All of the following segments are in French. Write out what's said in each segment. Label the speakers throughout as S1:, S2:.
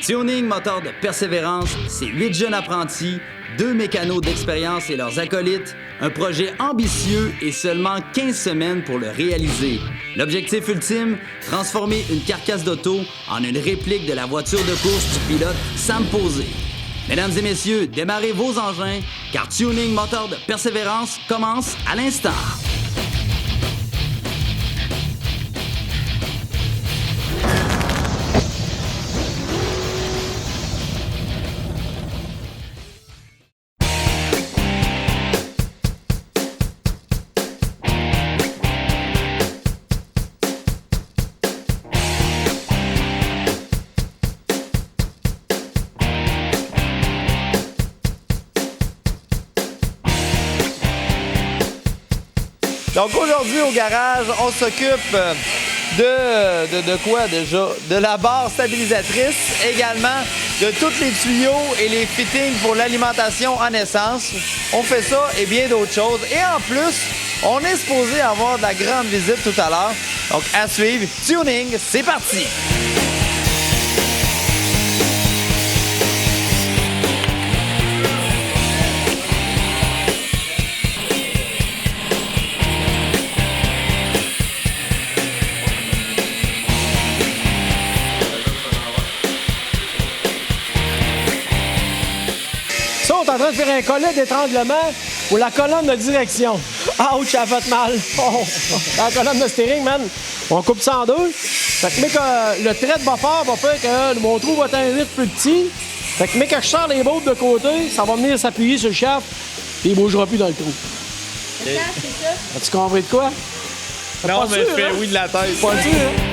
S1: Tuning moteur de persévérance, c'est 8 jeunes apprentis, 2 mécanos d'expérience et leurs acolytes, un projet ambitieux et seulement 15 semaines pour le réaliser. L'objectif ultime, transformer une carcasse d'auto en une réplique de la voiture de course du pilote Sam Posé. Mesdames et messieurs, démarrez vos engins, car Tuning moteur de persévérance commence à l'instant.
S2: Donc aujourd'hui au garage, on s'occupe de quoi déjà? De la barre stabilisatrice, également de tous les tuyaux et les fittings pour l'alimentation en essence. On fait ça et bien d'autres choses. Et en plus, on est supposé avoir de la grande visite tout à l'heure. Donc à suivre, Tuning, c'est parti!
S3: On est en train de faire un collet d'étranglement pour la colonne de direction. Ouch, ça a fait mal. Oh. La colonne de steering, man. On coupe ça en deux. Fait que, mais que le trait de buffer va faire que mon trou va être un litre plus petit. Fait que, mais que je sors les bottes de côté, ça va venir s'appuyer sur le shaft, puis il ne bougera plus dans le trou.
S4: C'est ça?
S3: As-tu compris de quoi?
S2: Non, mais
S3: sûr,
S2: je fais
S3: hein?
S2: oui de la tête.
S3: Pas sûr, hein?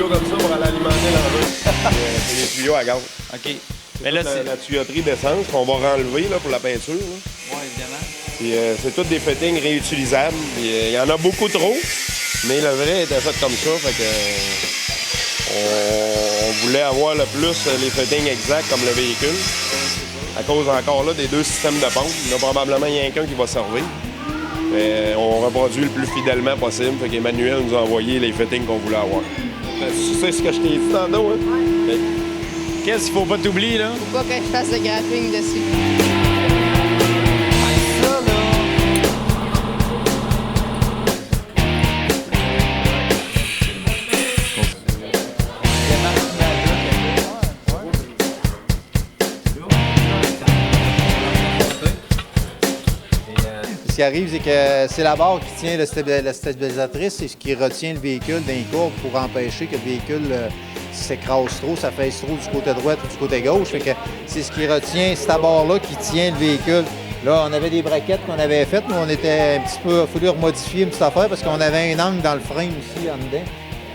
S5: Comme ça pour aller alimenter l'engin. C'est des tuyaux à gaz.
S2: OK.
S5: Mais là, c'est la tuyauterie d'essence qu'on va renlever là, pour la peinture.
S2: Oui, évidemment.
S5: Puis, c'est tous des fittings réutilisables. Il y en a beaucoup trop, mais le vrai était fait comme ça. Fait que, on voulait avoir le plus les fittings exacts comme le véhicule. À cause encore là des deux systèmes de pompe. Il y en a probablement rien qu'un qui va servir. Mais on reproduit le plus fidèlement possible. Fait qu'Emmanuel nous a envoyé les fittings qu'on voulait avoir. Tu sais ce que je t'ai dit tantôt, hein? Mais...
S2: Qu'est-ce qu'il faut pas t'oublier, là?
S4: Faut pas que je fasse le graphing dessus.
S6: Ce qui arrive, c'est que c'est la barre qui tient la stabilisatrice, c'est ce qui retient le véhicule d'un courbe pour empêcher que le véhicule s'écrase trop, ça fait trop du côté droit ou du côté gauche. Fait que c'est ce qui retient, cette barre-là qui tient le véhicule. Là, on avait des braquettes qu'on avait faites, mais on était un petit peu, il a fallu remodifier une petite affaire parce qu'on avait un angle dans le frame ici en dedans.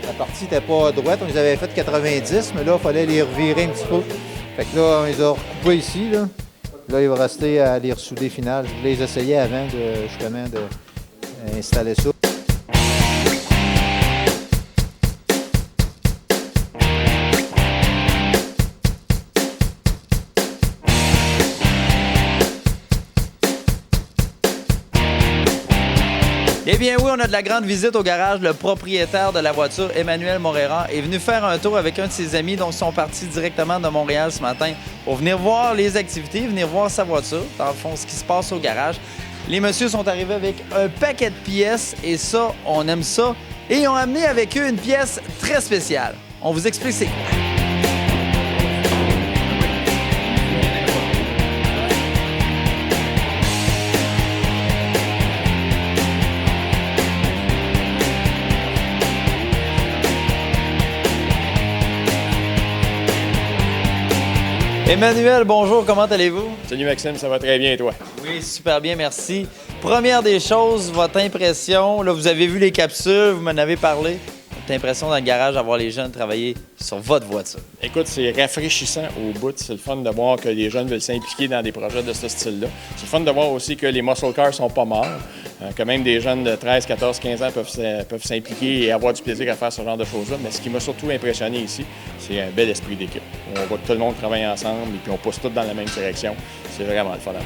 S6: La partie n'était pas droite, on les avait fait 90, mais là, il fallait les revirer un petit peu. Fait que là, on les a recoupés ici, là. Là, il va rester à les ressouder final. Je voulais les essayer avant de, justement, d'installer ça.
S2: Eh bien oui, on a de la grande visite au garage. Le propriétaire de la voiture, Emmanuel Moreira, est venu faire un tour avec un de ses amis dont ils sont partis directement de Montréal ce matin pour venir voir les activités, venir voir sa voiture, dans le fond, ce qui se passe au garage. Les messieurs sont arrivés avec un paquet de pièces et ça, on aime ça. Et ils ont amené avec eux une pièce très spéciale. On vous explique c'est quoi. Emmanuel, bonjour, comment allez-vous?
S5: Salut Maxime, ça va très bien et toi?
S2: Oui, super bien, merci. Première des choses, votre impression, là, vous avez vu les capsules, vous m'en avez parlé. impression dans le garage d'avoir les jeunes travailler sur votre voiture?
S7: Écoute, c'est rafraîchissant au bout. C'est le fun de voir que les jeunes veulent s'impliquer dans des projets de ce style-là. C'est le fun de voir aussi que les muscle cars sont pas morts, que même des jeunes de 13, 14, 15 ans peuvent s'impliquer et avoir du plaisir à faire ce genre de choses-là. Mais ce qui m'a surtout impressionné ici, c'est un bel esprit d'équipe. On voit que tout le monde travaille ensemble et puis on pousse tous dans la même direction. C'est vraiment le fun à voir.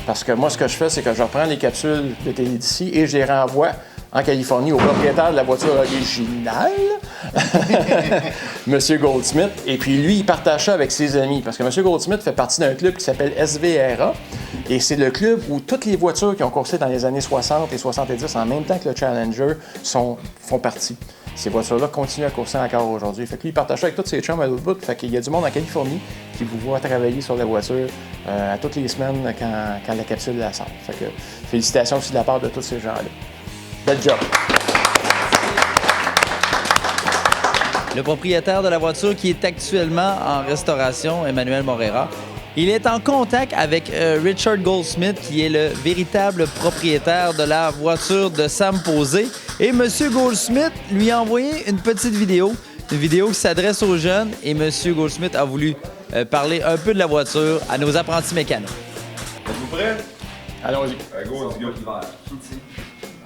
S7: Parce que moi, ce que je fais, c'est que je reprends les capsules de télé d'ici et je les renvoie en Californie au propriétaire de la voiture originale, M. Goldsmith. Et puis lui, il partage ça avec ses amis. Parce que M. Goldsmith fait partie d'un club qui s'appelle SVRA. Et c'est le club où toutes les voitures qui ont coursé dans les années 60 et 70 en même temps que le Challenger font partie. Ces voitures-là continuent à courser encore aujourd'hui. Fait que lui, il partage ça avec tous ses chums à l'autre bout. Fait qu'il y a du monde en Californie qui vous voit travailler sur la voiture à toutes les semaines quand la capsule la sort. Fait que félicitations aussi de la part de tous ces gens-là. Bel job!
S2: Le propriétaire de la voiture qui est actuellement en restauration, Emmanuel Moreira, il est en contact avec Richard Goldsmith, qui est le véritable propriétaire de la voiture de Sam Posé. Et M. Goldsmith lui a envoyé une petite vidéo, une vidéo qui s'adresse aux jeunes. Et M. Goldsmith a voulu parler un peu de la voiture à nos apprentis mécanos.
S5: Êtes-vous prêts?
S7: Allons-y.
S5: Go, let's go.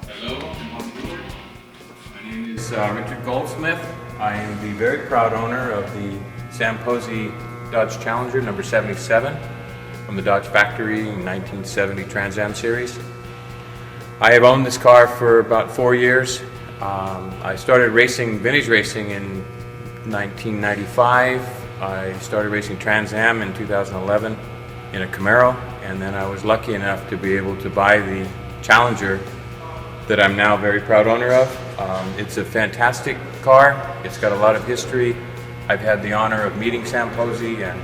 S8: Hello, my name is Richard Goldsmith. I am the very proud owner of the Sam Posey Dodge Challenger number 77 from the Dodge factory in 1970 Trans Am series. I have owned this car for about 4 years. I started racing, vintage racing in 1995. I started racing Trans Am in 2011 in a Camaro, and then I was lucky enough to be able to buy the Challenger that I'm now very proud owner of. It's a fantastic car. It's got a lot of history. I've had the honor of meeting Sam Posey and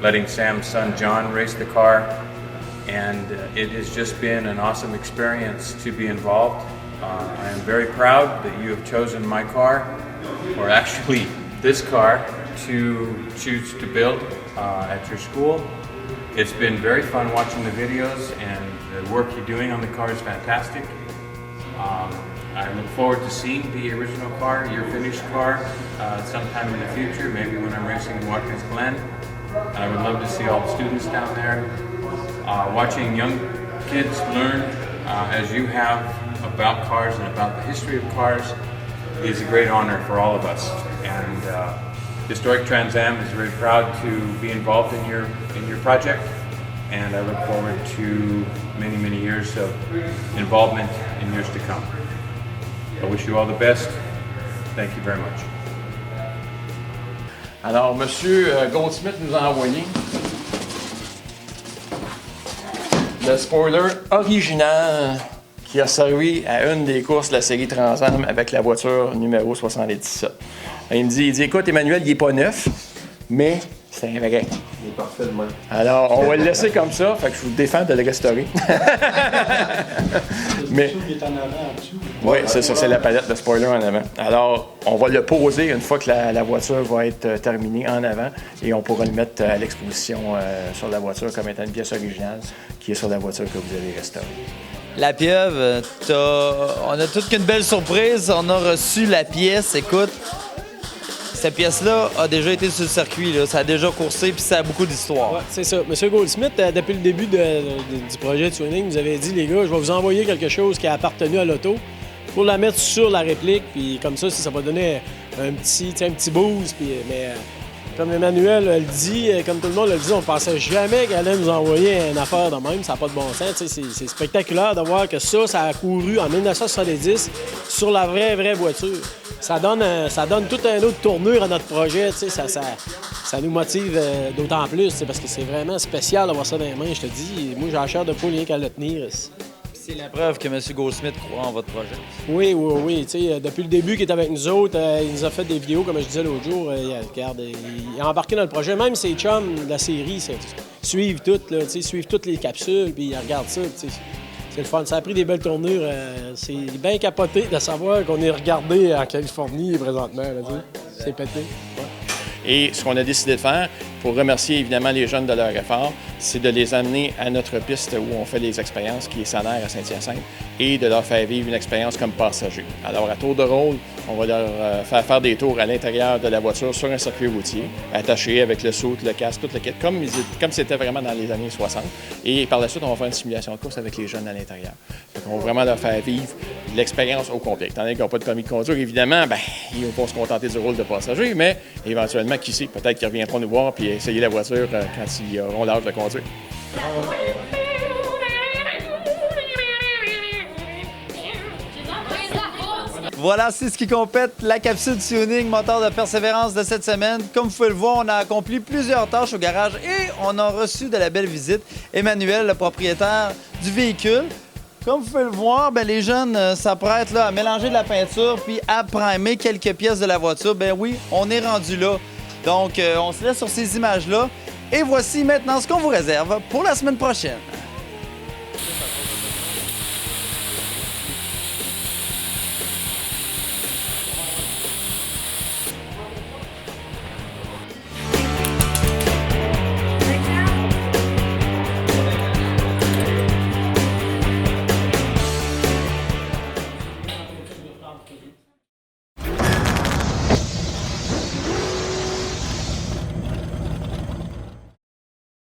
S8: letting Sam's son John race the car, and it has just been an awesome experience to be involved. I am very proud that you have chosen my car, or actually this car, to choose to build at your school. It's been very fun watching the videos, and the work you're doing on the car is fantastic. I look forward to seeing the original car, your finished car, sometime in the future, maybe when I'm racing in Watkins Glen. I would love to see all the students down there. Watching young kids learn, as you have, about cars and about the history of cars is a great honor for all of us. And Historic Trans Am is very proud to be involved in your project, and I look forward to many, many years of involvement in years to come. I wish you all the best. Thank you very much.
S7: Alors, M. Goldsmith nous a envoyé le spoiler original qui a servi à une des courses de la série Trans Am avec la voiture numéro 77. Il dit, écoute, Emmanuel, il n'est pas neuf, mais c'est un vrai.
S5: Il est parfait de même.
S7: Alors, on va le laisser comme ça, fait que je vous défends de le restaurer. Mais oui, c'est ça, c'est la palette de spoiler en avant. Alors, on va le poser une fois que la voiture va être terminée en avant et on pourra le mettre à l'exposition sur la voiture comme étant une pièce originale qui est sur la voiture que vous avez restaurée.
S2: La pieuvre, on a toute qu'une belle surprise. On a reçu la pièce. Écoute, cette pièce-là a déjà été sur le circuit. Là. Ça a déjà coursé puis ça a beaucoup d'histoire.
S3: Ouais, c'est ça. M. Goldsmith, depuis le début du projet de Tuning, nous avait dit, les gars, je vais vous envoyer quelque chose qui a appartenu à l'auto pour la mettre sur la réplique. Puis comme ça va donner un petit boost. Puis, mais comme Emmanuel le dit, comme tout le monde le dit, on pensait jamais qu'elle allait nous envoyer une affaire de même. Ça n'a pas de bon sens. C'est spectaculaire de voir que ça a couru en 1970 sur la vraie voiture. Ça donne toute une autre tournure à notre projet. Ça nous motive d'autant plus parce que c'est vraiment spécial d'avoir ça dans les mains, je te dis. Moi, j'ai la chair de poule rien qu'à le tenir.
S2: C'est la preuve que M. Goldsmith croit en votre projet.
S3: Oui. Depuis le début qu'il est avec nous autres, il nous a fait des vidéos, comme je disais l'autre jour. Regarde, il a embarqué dans le projet. Même ses chums de la série, suivent toutes, là, suivent toutes les capsules, puis ils regardent ça. C'est le fun. Ça a pris des belles tournures. C'est bien capoté de savoir qu'on est regardé en Californie présentement. C'est pété. Ouais.
S7: Et ce qu'on a décidé de faire, pour remercier évidemment les jeunes de leur effort, c'est de les amener à notre piste où on fait les expériences, qui est Sanaire à Saint-Hyacinthe, et de leur faire vivre une expérience comme passagers. Alors, à tour de rôle, on va leur faire des tours à l'intérieur de la voiture sur un circuit routier, attachés avec le soute, le casque, tout le kit, comme c'était vraiment dans les années 60. Et par la suite, on va faire une simulation de course avec les jeunes à l'intérieur. Donc, on va vraiment leur faire vivre l'expérience au complet. Étant donné qu'ils n'ont pas de permis de conduire, évidemment, ils vont pas se contenter du rôle de passager, mais éventuellement, qui sait, peut-être qu'ils reviendront nous voir puis essayer la voiture quand ils auront l'âge de conduire.
S2: Voilà, c'est ce qui complète la capsule tuning moteur de persévérance de cette semaine. Comme vous pouvez le voir, on a accompli plusieurs tâches au garage et on a reçu de la belle visite Emmanuel, le propriétaire du véhicule. Comme vous pouvez le voir, les jeunes s'apprêtent à mélanger de la peinture puis à primer quelques pièces de la voiture. Ben oui, on est rendu là. Donc, on se laisse sur ces images-là. Et voici maintenant ce qu'on vous réserve pour la semaine prochaine.